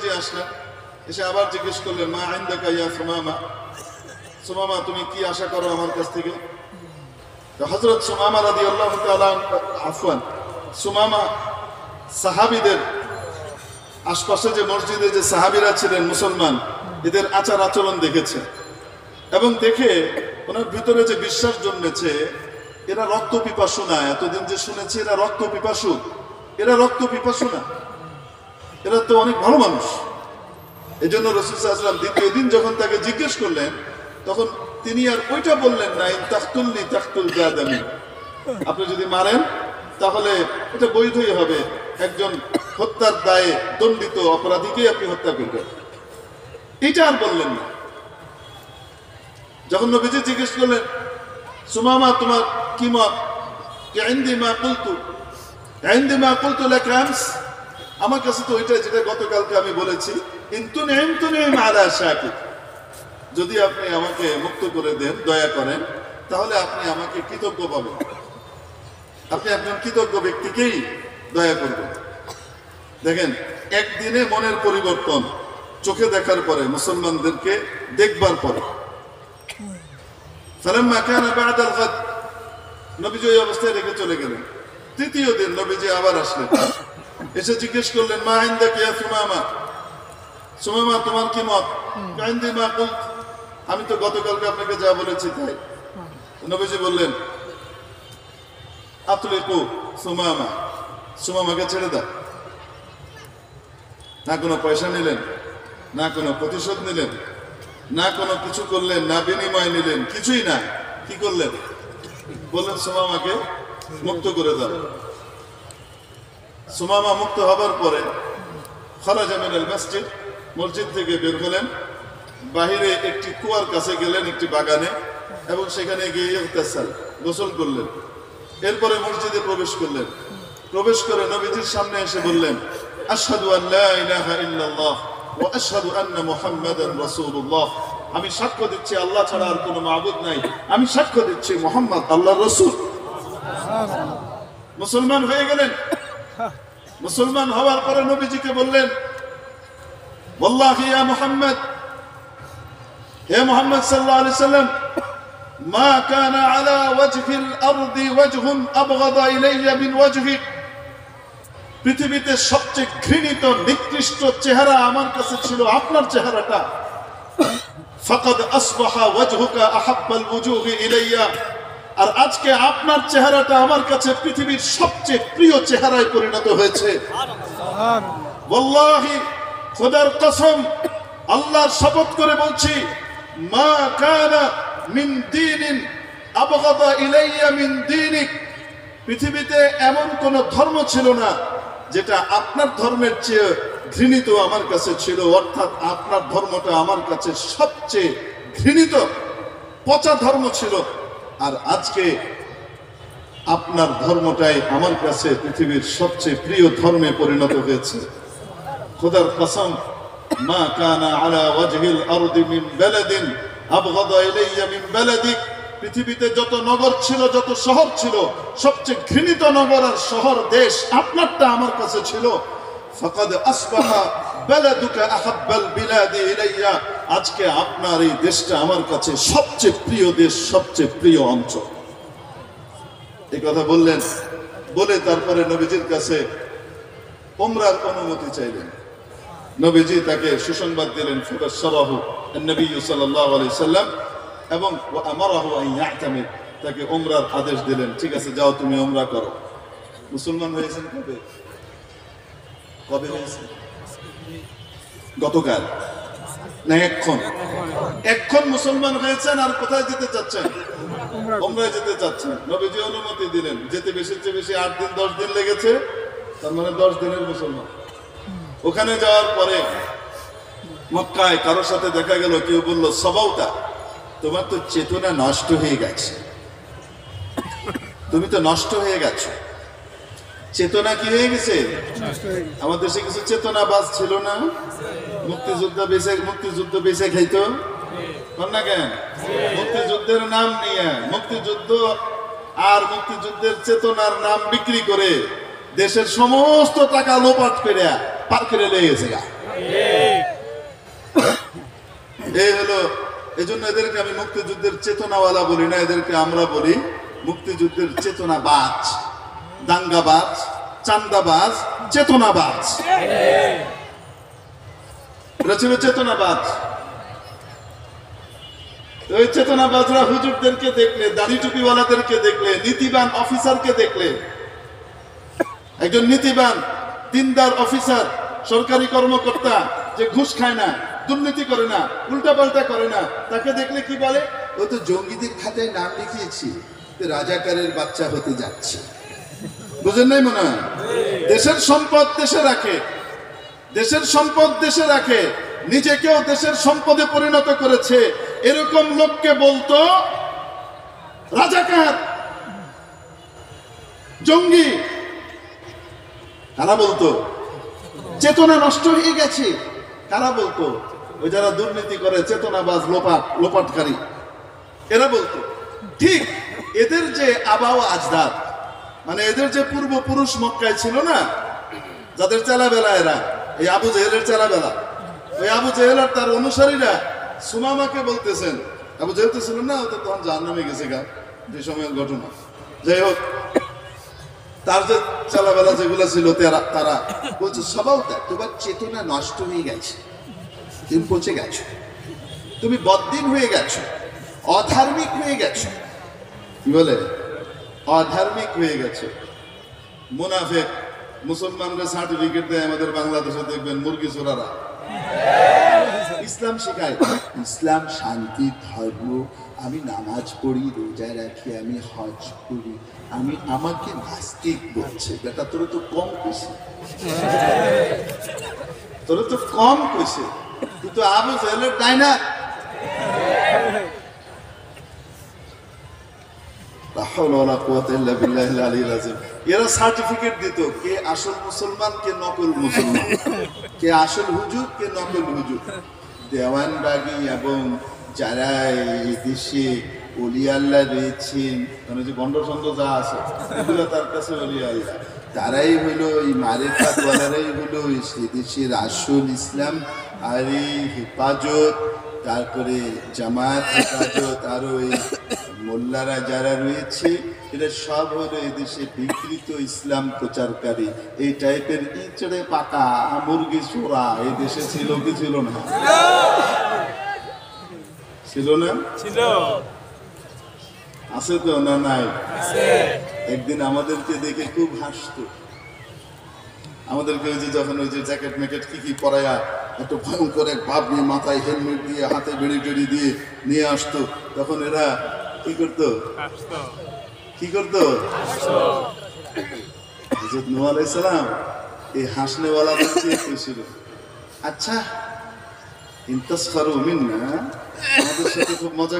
নবীজি আসলেন, এসে আবার জিজ্ঞেস করলেন, মা ইনদাকা ইয়া সুমামা, সুমামা তুমি কি আশা করো আমার কাছ থেকে? তো হযরত সুমামা রাদিয়াল্লাহু তাআলা আফওয়ান, সুমামা সাহাবীদের আশপাশে যে মসজিদে যে সাহাবীরা ছিলেন মুসলমান, এদের আচার আচরণ দেখেছে এবং দেখে ওনার ভিতরে যে বিশ্বাস জন্মেছে, এরা রক্ত পিপাসু না। এতদিন যে শুনেছি এরা রক্ত পিপাসু, এরা রক্ত পিপাসু না, এরা তো অনেক ভালো মানুষ। এই জন্য রাসূল সাল্লাল্লাহু আলাইহি ওয়াসাল্লাম দ্বিতীয় দিন যখন তাকে জিজ্ঞেস করলেন, তখন তিনি আর ওইটা বললেন না, তাকতুলনি তাকতুল জাদামি, আপনি যদি মারেন তাহলে এটা বৈধই হবে, একজন হত্যার দায়ে দণ্ডিত অপরাধীকে আপনি হত্যা করবেন, এটা আর বললেন না। যখন নবীজি জিজ্ঞেস করলেন, সুমামা তোমার কি মত? ইনদি মা কুলতু লাকা আমস, আমার কাছে তো ওইটা যেটা গতকালকে আমি বলেছি, ইনতুনিম আলা শাকির, যদি আপনি আমাকে মুক্ত করে দেন, দয়া করেন, তাহলে আপনি আমাকে কৃতজ্ঞ পাবেন, আপনি একজন কৃতজ্ঞ ব্যক্তিকেই দয়া করবেন। দেখেন, একদিনে মনের পরিবর্তন, চোখে দেখার পরে, মুসলমানদেরকে দেখবার পরে। ফালাম্মা কানা বা'দাল গাদ, নবীজি ওই অবস্থায় রেখে চলে গেলেন। তৃতীয় দিন নবীজি আবার আসলেন, এসে জিজ্ঞেস করলেন, মা ইনদাকা ইয়া সুমামা, সুমামা তোমার কি মত? ইনদি মা কুলত, আমি তো গতকালকে আপনাকে যা বলেছি তাই। নবীজি বললেন, আতলিকু সুমামা, সুমামাকে ছেড়ে দাও। না কোনো পয়সা নিলেন, না কোনো প্রতিশোধ নিলেন, না কোনো কিছু করলেন, না বিনিময় নিলেন, কিছুই না। কি করলেন? বললেন সুমামাকে মুক্ত করে দাও। সুমামা মুক্ত হবার পরে খারাজা মিনাল মসজিদ, মসজিদ থেকে বের হলেন, বাহিরে একটি কুয়ার কাছে গেলেন, একটি বাগানে, এবং সেখানে গিয়ে ইগতাসাল, গোসল করলেন। এরপরে মসজিদে প্রবেশ করলেন। প্রবেশ করে নবীজির সামনে এসে বললেন, আশহাদু আন লা ইলাহা ইল্লাল্লাহ ওয়া আশহাদু আন্না মুহাম্মাদান রাসূলুল্লাহ, আমি সাক্ষ্য দিচ্ছি আল্লাহ ছাড়া আর কোনো মাবুদ নাই, আমি সাক্ষ্য দিচ্ছি মুহাম্মদ আল্লাহর রাসূল। মুসলমান হয়ে গেলেন। মুসলমান হওয়ার পরে নবীজিকে বললেন, ওয়াল্লাহি ইয়া মুহাম্মদ, হে মুহাম্মদ সাল্লাল্লাহু আলাইহি সাল্লাম, মা কানা আলা ওয়াজহিল আরদি ওয়াজহুন আবগাদা ইলাইয়া মিন ওয়াজহিক, পৃথিবীতে সবচেয়ে ঘৃণিত নিকৃষ্ট চেহারা আমার কাছে ছিল আপনার চেহারাটা। ফাকাদ আসবাহা ওয়াজহুকা আহাব্বাল ওয়ুজুহি ইলাইয়া, আর আজকে আপনার চেহারাটা আমার কাছে পৃথিবীর সবচেয়ে প্রিয় চেহারায় পরিণত হয়েছে। ওয়াল্লাহি, খোদার কসম, আল্লাহর শপথ করে বলছি, মা কানা মিন দীনিন আবগাদা ইলাইয়া মিন দীনিক, পৃথিবীতে এমন কোন ধর্ম ছিল না যেটা আপনার ধর্মের চেয়ে ঘৃণিত আমার কাছে ছিল, অর্থাৎ আপনার ধর্মটা আমার কাছে সবচেয়ে ঘৃণিত পচা ধর্ম ছিল, আর আজকে আপনার ধর্মটাই আমার কাছে পৃথিবীর সবচেয়ে প্রিয় ধর্মে পরিণত হয়েছে। খোদার কসম, মা কানা আলা ওয়াজহিল আরদি মিন বালাদিন আবগাদা ইলাইয়া মিন বালাদিক, পৃথিবীতে যত নগর ছিল, যত শহর ছিল, সবচেয়ে ঘৃণিত নগর আর শহর দেশ আপনারটা আমার কাছে ছিল। ফাকাদ আসবাহা বালাদুকা আহাব্বাল বিলাদি ইলাইয়া, আজকে আপনার এই দেশটা আমার কাছে সবচেয়ে প্রিয় দেশ, সবচেয়ে প্রিয় অঞ্চল। এই কথা বললেন, বলে তারপরে নবীজির কাছে উমরার অনুমতি চাইলেন। নবীজি তাকে সুসংবাদ দিলেন, ফাবাশশারাহু নবী সাল্লাল্লাহু আলাইহি সাল্লাম, এবং আমারাহু আন ইয়াতামির, তাকে উমরার আদেশ দিলেন। ঠিক আছে, যাও তুমি উমরা করো। মুসলমান হয়েছেন কবে? কবে হয়েছে? গতকাল না এখন? এখন মুসলমান হয়েছেন, আর কোথায় যেতে চাচ্ছেন? উমরায় যেতে চাচ্ছেন। নবীজি অনুমতি দিলেন। যেতে বেশি চেয়ে বেশি 8 দিন 10 দিন লেগেছে, তার মানে 10 দিনের মুসলমান। ওখানে যাওয়ার পরে মক্কায় কারোর সাথে দেখা গেল, কেউ বলল, সবাউটা, তোমার তো চেতনা নষ্ট হয়ে গেছে, তুমি তো নষ্ট হয়ে গেছো। চেতনা কি হয়ে গেছে? আমাদের দেশে কিছু চেতনা বাস ছিল না, মুক্তিযুদ্ধ বেঁচে খাইতো না কেন? মুক্তিযুদ্ধের নাম নিয়ে, মুক্তিযুদ্ধ আর মুক্তিযুদ্ধের চেতনার নাম বিক্রি করে দেশের সমস্ত টাকা লোপাট করে পার করে লেগে গেছে। এই হলো, এই জন্য এদেরকে আমি মুক্তিযুদ্ধের চেতনাওয়ালা বলি না, এদেরকে আমরা বলি মুক্তিযুদ্ধের চেতনাবাজ, দাঙ্গাবাজ, চান্দাবাজ, চেতনাবাজ। এরা ছিল চেতনাবাজ। ওই চেতনাবাজরা হুজুরদেরকে দেখলে, দাড়ি টুপিওয়ালাদেরকে দেখলে, নীতিবান অফিসারকে দেখলে, একজন নীতিবান দিনদার অফিসার, সরকারি কর্মকর্তা যে ঘুষ খায় না, দুর্নীতি করে না, উল্টাপাল্টা করে না, তাকে দেখলে কি বলে? ও তো জঙ্গিদের খাতায় নাম লিখিয়েছি, রাজাকারের বাচ্চা হতে যাচ্ছে। বুঝেন নাই মনে হয়? দেশের সম্পদ দেশে রাখে, দেশের সম্পদ দেশে রাখে, নিজেকেও দেশের সম্পদে পরিণত করেছে। এরকম লোককে বলতো রাজাকার, জঙ্গি। কারা বলতো? চেতনা নষ্ট হয়ে গেছে। কারা বলতো? ওই যারা দুর্নীতি করে, চেতনাবাজ, লোপাটকারী, এরা বলতো। ঠিক এদের যে আবাও আজদাদ, মানে এদের যে পূর্বপুরুষ মক্কায় ছিল না, যাদের চেলাবেলা এরা, এই আবু জেহেলের চেলাবেলা, ওই আবু জেহেল আর তার অনুসারীরা সুমামাকে বলতেছেন, আবু জেহেল তো ছিলেন না, ও তো তখন জাহান্নামে গেছে গা, যে সময়ের ঘটনা। যাই হোক, তার যে চেলাবেলা যেগুলো ছিল তারা বলছে, স্বভাবটা তোমার চেতনা নষ্ট হয়ে গেছে, তুমি পচে গেছো, তুমি বদ্দিন হয়ে গেছো, অধার্মিক হয়ে গেছো। কি বলে? অধার্মিক হয়ে গেছে। মুনাফিক। মুসলমানরা সার্টিফিকেট দেয় আমাদের বাংলাদেশে, দেখবেন মুরগি চোরারা। ইসলাম শেখায়, ইসলাম শান্তি ধর্ম, আমি নামাজ পড়ি, রোজা রাখি, আমি হজ করি, আমাকে নাস্তিক বলছে। বেটা তোরা তো কম কইছে, তোরা তো কম কইছে, তুই তো আবু জেহেলের ডাইনা। এরা সার্টিফিকেট দিত, কে আসল মুসলমান, কে নকল মুসলমান, কে আসল হুজুর, কে নকল হুজুর। দেওয়ানবাগি এবং যারা এই দেশে অলি আল্লাহ রয়েছেন, মানে যে গন্ডসন্ড যা আছে, এগুলো তার কাছে অলি আল্লাহ, তারাই হলো এই মারেফাত ওয়ালারাই হলো সে দেশের আসল ইসলাম। আর এই হেফাজত, তারপরে জামাত হেফাজত, আরো এই মোল্লারা যারা রয়েছে, এরা সব হলো এদেশে বিকৃত ইসলাম প্রচারকারী। এই টাইপের ইচড়ে পাকা মুরগি চোরা এই দেশে ছিল কি ছিল না? ছিল না? ছিল। আছে তো না? নাই? একদিন আমাদেরকে দেখে খুব হাসতো। আমাদেরকে ওই যে যখন ওই যে জ্যাকেট ম্যাকেট কি পরায়া এত ভয়ঙ্কর এক ভাব নিয়ে, মাথায় হেলমেট দিয়ে, হাতে বেড়ি টেড়ি দিয়ে নিয়ে আসতো, তখন এরা কি করতো? কি করতো? হযরত নূহ আলাইহিস সালাম এই হাসনেওয়ালাদের চেয়ে ছিল, আচ্ছা ইন তাসখারু মিন্না, আমাদের সাথে খুব মজা